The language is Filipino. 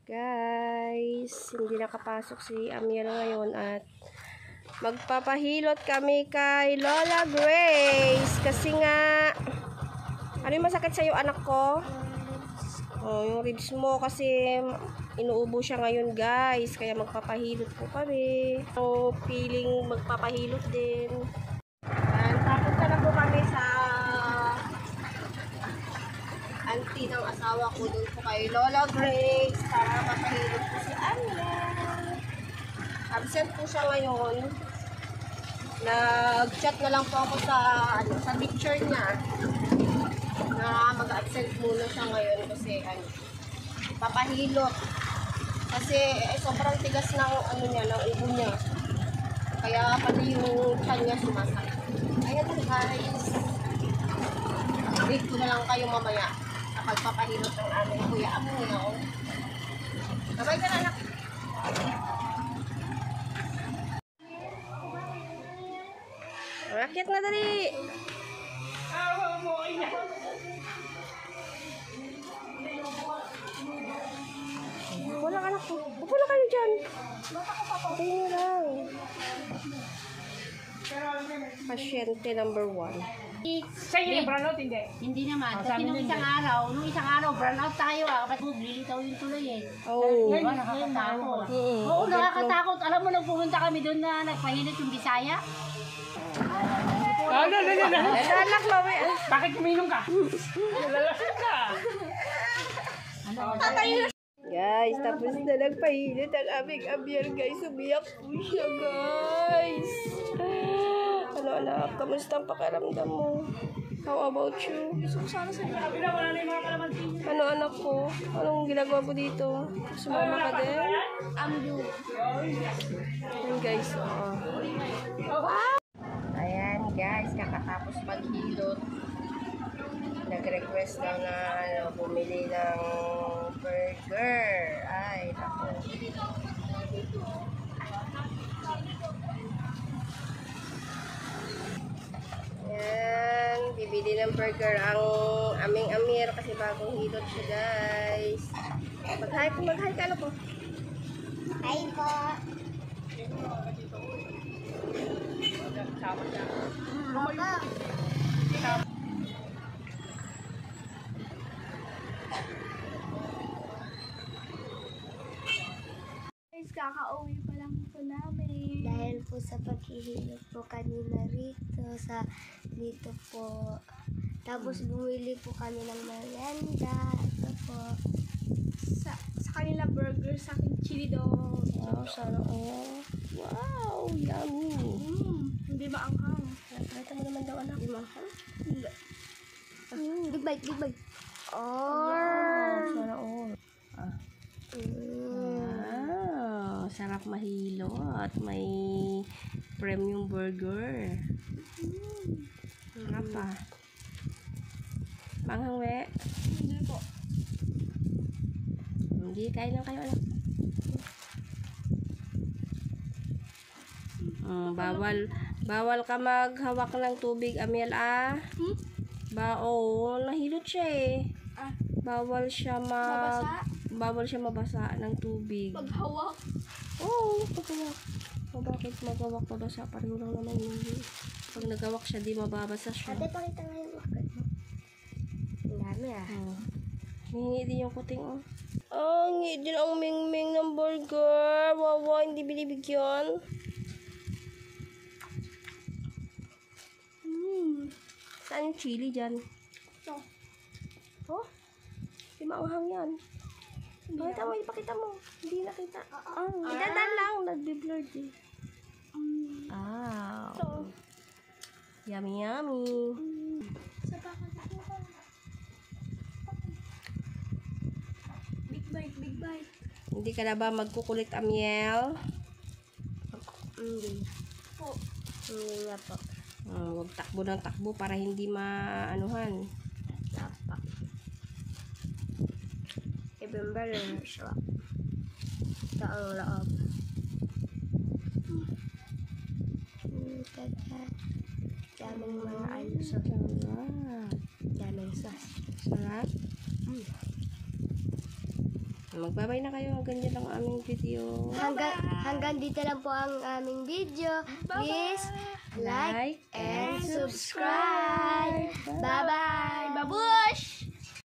Guys, hindi nakapasok si Amiel ngayon at magpapahilot kami kay Lola Grace kasi nga ano yung masakit sa'yo anak ko? Oh, yung ribs mo kasi inuubo siya ngayon guys, kaya magpapahilot po kami. So, feeling magpapahilot din. Tapos na po kami sa auntie ng asawa ko doon po kay Lola Grace para mapahilot po si Anya. Absent po siya ngayon. Nag-chat na lang po ako sa picture niya na mag-absent muna siya ngayon kasi papahilot. Kasi sobrang tigas ng ng ubo niya. Kaya pati yung tiyan niya sumasakit. Ayan guys. Wait ko na lang kayo mamaya sa pagpapahilot ng aming kuya Amiel. Sabay ka na anak. Rakit na dali. Wala anak ko. Upo na kayo dyan. Patayin nyo lang. Pasyente number 1. Sa'yo yung brownout, hindi? Hindi naman. Kasi nung isang araw, brownout tayo Kasi lilitaw yung tuloy eh. Oh. Diba, nakakatakot. Oo, nakakatakot. Alam mo, nung pumunta kami doon na nagpahilot yung Bisaya. Anak, mami. Bakit kuminom ka? Nalalasing ka. Guys, tapos na nagpahilot ang aming Amiel, guys. Umiyak po siya, guys. Ano, anak? Kamusta ang pakiramdam mo? How about you? Ano, anak ko? Anong ginagawa mo dito? Sumama ka din? Ayan, guys. Ayan, guys. Kakatapos maghilot. Nag-request daw na bumili ng burger. Ay, naku. Ayan, bibili ng burger ang aming Amiel kasi bagong hilot siya, guys. Mag-hi ka, ano po? Hi po. Kakauwi pa lang po namin. Dahil po sa paghihilot po kanina dito po. Tapos bumili po kami ng merienda. Ito po. Sa kanila burger, sa akin chili dog. Wow, sana all. Wow, yummy. Hindi maanghang. Nakita mo naman daw, anak. Di mahal? Big bite. Wow, sana all. Wow, sarap mahilot. May premium burger. Sarap pa. Manghang, we. Hindi po. Hindi, kain lang kayo, anak. Bawal ka maghawak ng tubig, Amiel, nahilot siya eh. Bawal siya mabasa ng tubig. Paghawak. Oo, paghawak. Bakit maghawak mabasa? Pareho lang naman hindi. Pag nagawak siya, di mababasa siya. Ate, pakita nga yung makat mo. Ang dami Hingi din yung kuting, hingi din ang mingming ng burger. Wawa, hindi binibigyan. Saan yung chili dyan? Ito. Oh? Di maanghang yan. Ipakita mo. Hindi nakita. Dadan lang. Nagbe-blurred eh. Ito. Yummy, yummy. Sa bakit ako? Big bite. Hindi ka na ba magkukulit, Amiel? Hindi. Po. Hindi nga po. Huwag takbo ng takbo para hindi maanuhan. Tapa. Remember yung siya. Ito ang loob. Daming mga ayos. Daming sauce. Sarap. Magbabay na kayo. Ganyan lang ang aming video. Hanggang dito lang po ang aming video. Please like and subscribe. Bye-bye.